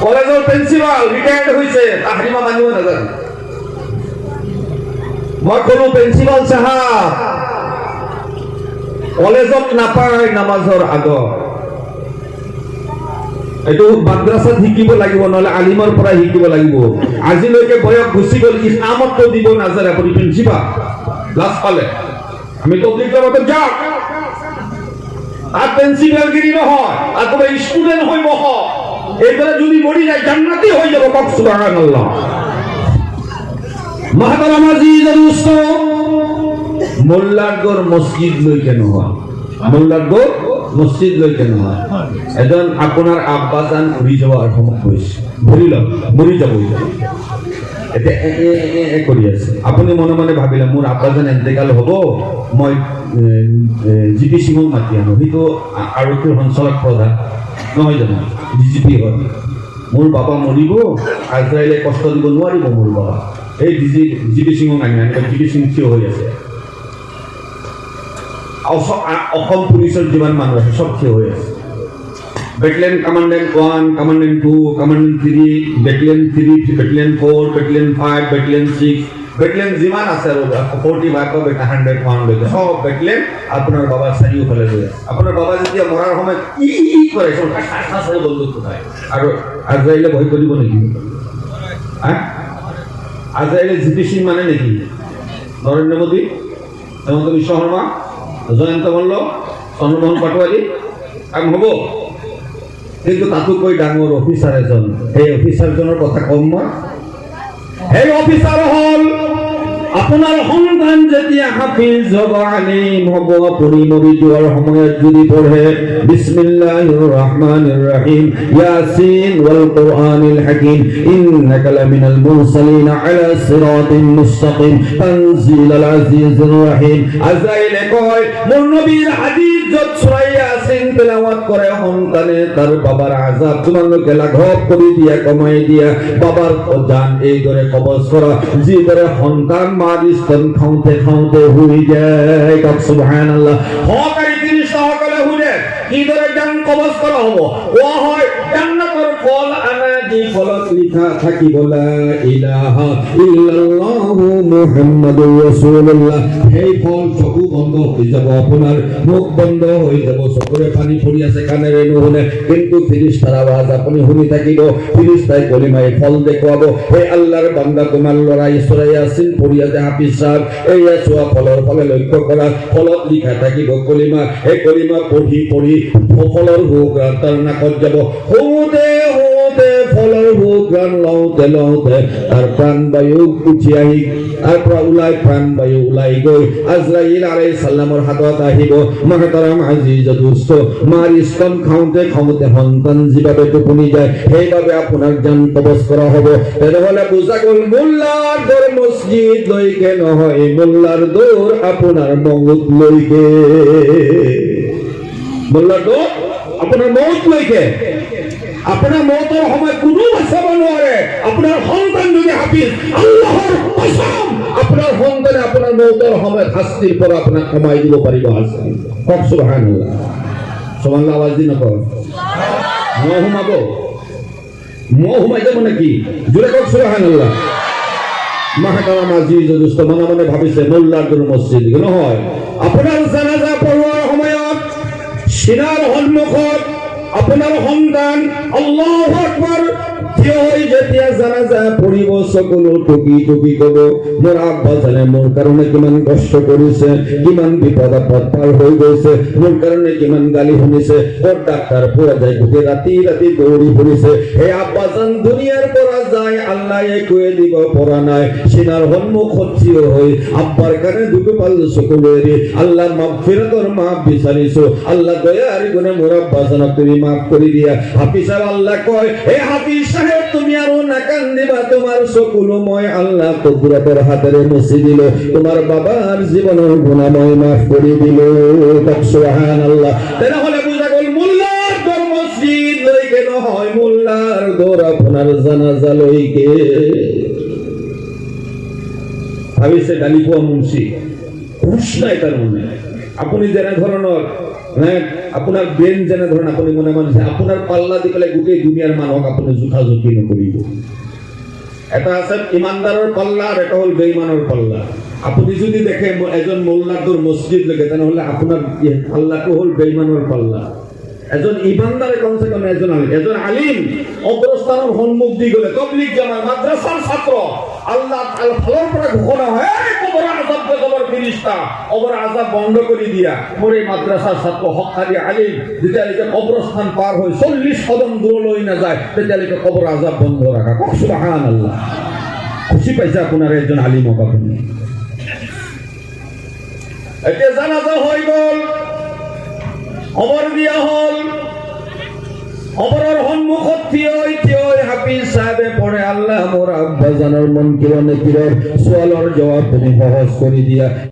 কলেজৰ principal retired হৈছে তাহৰিমা মানিব নাজানে মই ক'লো প্ৰিন্সিপাল সাহেব কলেজত নাপায় নামাজৰ আগত এইটো মাদ্ৰাসাত শিকিব লাগিব নহলে আলিমৰ পৰা শিকিব লাগিব আজিলৈকে বয়স গুচি গ'ল ইছলামত দিব নাজানে আপুনি প্ৰিন্সিপাল লাজ পালে আমি তবলিগ জমাতত যাওঁ তাত প্ৰিন্সিপালগিৰি নহয় আকৌ ষ্টুডেন্ট হৈ বহ এইদৰে যদি মৰি যায় জান্নাতি হৈ যাব কওক সুবহানাল্লাহ মহতরম আজিজ দোস্ত মোল্লাগর মসজিদ লই কেন হয় মোল্লাগর মসজিদ লই কেন হয় এজন আপোনাৰ আব্বা জান উৰি যাওয়ার সময় হৈছে ভৰিল মৰি যাব এটা কৰি আছে আপুনি মনে মনে ভাবিলে মোৰ আব্বা জান ইন্তেকাল হ'ব মই জিপি সিংক মাতি আনো সেইটো আৰক্ষীৰ সঞ্চালক প্ৰধান নহয় জানো ডিজিপি হয় মোৰ বাবা মৰিব আজৰাইলে কষ্ট দিব নোৱাৰিব মোৰ বাবা এই জিপি সিংক আনি জিপি সিং থিয় হৈ আছে অসম পুলিচৰ যিমান মানুহ আছে চব থিয় হৈ আছে battalion commandant 1 commandant 2 commandant 3 battalion 3 battalion 4 battalion 5 battalion 6 battalion যিমান আছে আৰু 45 বেটা 101 লৈকে সব বেটেলিয়ন আপোনাৰ বাবা চাৰিওফালে লৈ আছে আপোনাৰ বাবা যেতিয়া মৰাৰ সময়ত ই কৰে সব খাসাৰে বন্দুক উঠায় আৰু আজৰাইলে ভয় কৰিব নেকি আজৰাইলে জিপি সিং মানে নেকি নৰেন্দ্ৰ মোদী হেমন্ত বিশ্ব শৰ্মা জয়ন্ত মল্ল চন্দ্ৰমোহন পাটোৱাৰী কাম হ'ব কিন্তু তাতোকৈ ডাঙৰ অফিচাৰ এজন সেই অফিচাৰজনৰ কথা কম মই সেই অফিচাৰ হ'ল আপোনাৰ সন্তান যেতিয়া হাফিজ হ'ব আলিম হ'ব পঢ়ি মৰি যোৱাৰ সময়ত যদি পঢ়ে বিসমিল্লাহিৰ ৰহমানিৰ ৰহিম ইয়াসিন ওয়াল কুরআনিল হাকিম ইন্নাকা লামিনাল মুরসালিন আলা সিরাতিন মুস্তাকিম তানজিলাল আজিজির রহিম আজরাইলে কয় মোৰ নবীৰ হাদিস যত সূরা ইয়াসিন তেলাওয়াত কৰে সন্তানে তাৰ বাবার আযাব তোমালোকে লাঘৱ কৰি দিয়া কমাই দিয়া বাবার জান এইদৰে কবজ কৰা যিদৰে সন্তান মারিস্তন খাওতে খাওতে হুই যায় কব সুবহানাল্লাহ হকারি ফেরেশতা সকলে হুলে কি ধরে জান কবজ করা হবো ও হয় জান্নাতের ফল আনাদি ফলত লিখা থাকিব লা ইলাহা ইল্লাল্লাহু মুহাম্মাদুর রাসূলুল্লাহ এই ফল চকু বন্ধ হয়ে যাব আপনার মুখ বন্ধ হয়ে যাব চকুরে পানি পড়ি আছে কানেরে নুহুনে কিন্তু ফেরেশতার আওয়াজ আপনি শুনি থাকিব ফেরেশতাই কলিমায় ফল দেখুৱাব হে আল্লাহর বান্দা তোমার লড়াই সূরা ইয়াসিন পড়িয়া যে হাফিজ সাহেব এই সোয়া ফলৰ ফলে লক্ষ্য কৰা ফলত লিখা থাকিব কলিমা এই কলিমা পঢ়ি পঢ়ি ফলৰ ভোগান তাৰ নাকত যাব হওঁতে হওঁতে ফলৰ ভোগান লওঁতে লওঁতে তাৰ প্ৰাণবায়ু উঠি আহি তাৰ পৰা ওলাই প্ৰাণবায়ু ওলাই গৈ আজৰাইল আলাইহিস সালামৰ হাতত আহিব মহতৰম আজিজ দোস্ত মাৰি স্তন খাওঁতে খাওঁতে সন্তান যিভাৱে টোপনি যায় সেইভাৱে আপোনাৰ জান কবজ কৰা হ'ব তেনেহ'লে বুজা গ'ল মোল্লাৰ দৰ মছজিদ লৈকে নহয় মোল্লাৰ দৌৰ আপোনাৰ মৌত লৈকে মোল্লাৰ দৌৰ আপোনাৰ মৌত লৈকে আপোনাৰ মৌতৰ সময় কোনো বাচাব নোৱাৰে আপোনাৰ সন্তান যদি হাফিজ আল্লাহৰ কসম আপোনাৰ সন্তানে আপোনাৰ মৌতৰ সময় শাস্তিৰ পৰা আপোনাক কমাই দিব পাৰিব আছে কওক সুবহানাল্লাহ সুবহানাল্লাহ আৱাজ দি নকয় মৌ সোমাই যাব নেকি জোৰে কওক সুবহানাল্লাহ মহতৰম আজিজ দোস্ত মনে মনে ভাবিছে মোল্লাৰ দৰ মছজিদ নহয় আপোনাৰ জানাজা পঢ়োৱাৰ সময়ত সিনাৰ সন্মুখত আপোনাৰ সন্তান আল্লাহু আকবার থিয় হৈ যেতিয়া জানাজা পঢ়িব সকলো টুকি টুকি ক'ব মোৰ আব্বা জানে মোৰ কাৰণে কিমান কষ্ট কৰিছে কিমান বিপদ আপদ পাৰ হৈ গৈছে মোৰ কাৰণে কিমান গালি শুনিছে ওর ডাক্তাৰ পোৱা যায় গোটেই ৰাতি ৰাতি দৌৰি ফুৰিছে এই আব্বা জান দুনিয়াৰ পৰা যায় আল্লাহ একোৱে দিব পৰা নাই সিনাৰ সন্মুখত থিয় হৈ আব্বাৰ কাৰণে দুটো পাল চকুলে এৰি আল্লাহ মাগফিৰাতৰ মাফ বিচাৰিছো আল্লাহ দয়াৰ গুণে মোৰ আব্বা জানক তুমি মাফ কৰি দিয়া হাফিজ আল্লাহ কয় হে হাফিজ সাহেব তুমি আৰু নাকান্দিবা তোমাৰ চকুলো মই আল্লাহ কুদরতের হাতেৰে মুছি দিলো তোমাৰ বাবার জীবনৰ গুনাহ মই মাফ কৰি দিলো সুবহানাল্লাহ তেনেহলে বুজা গ'ল মোল্লাৰ দৰ মছজিদ লৈকে নহয় মোল্লাৰ দৰ আপোনাৰ জানাজা লৈকে ভাবিছে গালি পোৱা মুন্সি প্ৰশ্ন এটাৰ মনে আপুনি যেনে ধৰণৰ মানে আপোনাৰ ব্ৰেইন যেনে ধৰণ আপুনি মনে মনে আপোনাৰ পাল্লা দি পেলাই গোটেই দুনিয়াৰ মানুহক আপুনি জোখা-জোখি নকৰিব। এটা আছে ইমানদাৰৰ পাল্লা আৰু এটা হ'ল বেঈমানৰ পাল্লা। আপুনি যদি দেখে এজন মোল্লাটোৰ মছজিদ লাগে তেনেহ'লে আপোনাৰ পাল্লাটো হ'ল বেঈমানৰ পাল্লা। এজন ইমানদাৰে কমচে কম এজন আলিম অগ্ৰস্থানৰ সন্মুখ দি গ'লে তবলিগ জামাত মাদ্ৰাছাৰ ছাত্ৰ আল্লাহ ফালৰ পৰা ঘোষণা হয় কবৰ আযাব কবর ফেরেশতা কবর আযাব বন্ধ করে দিয়া মোৰ এই মাদ্ৰাছাৰ ছাত্ৰ হকাৰী আলিম যেতিয়ালৈকে কবৰস্থান পাৰ হৈ 40 কদম দূৰলৈ নাযায় তেতিয়ালৈকে কবর আযাব বন্ধ ৰাখা। সুবহানাল্লাহ। খুশি পাইছে আপোনাৰ এজন আলিমক আপুনি। এতিয়া জানাজা হৈ গ'ল, খবৰ দিয়া হ'ল, খবৰৰ সন্মুখত থিয় হৈ হাফিজ সাহেবে পড়ে আল্লাহ মোৰ আব্বাজানৰ মন কিরণে কিরণ সোয়ালৰ জবাব তুমি সহজ কৰি দিয়া।